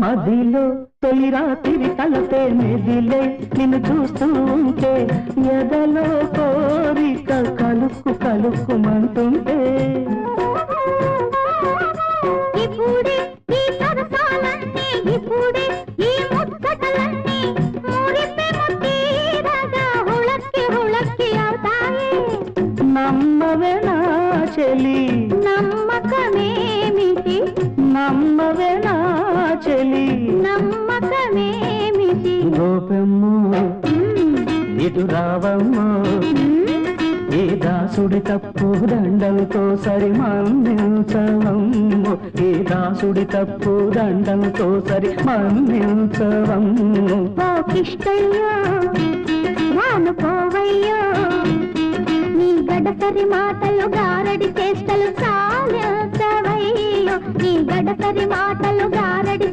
మదిలో తొలి రాత్రి కలపే మెదిలే నిన్ను చూస్తూ ఉంటే ఎదలో కోరిక కలుక్కు కలుక్కుమంటుంటే ఇప్పుడే ఈ సరసాలన్నీ ఇప్పుడే ఈ ముచ్చటలన్నీ మురిపే ముతీరగా హుళక్కి హుళక్కి అవుతాయి నమ్మవే నా చెలి నమ్మకమేమిటి నమ్మవే నా చెలి నమ్మకమేమిటి గోపెమ్మో ఇటు రావమ్మో ఈ దాసుడి తప్పు దండలతో సరి మన్నించవమ్ము ఈ దాసుడి తప్పు దండలతో సరి మన్నించవమ్ము ఓ కిష్టయ్యో మానుకోవయ్యో నీ గడసరి మాటలు గారడి చేష్టలు చాలవయ్యో నీ గడసరి మాటలు గారడి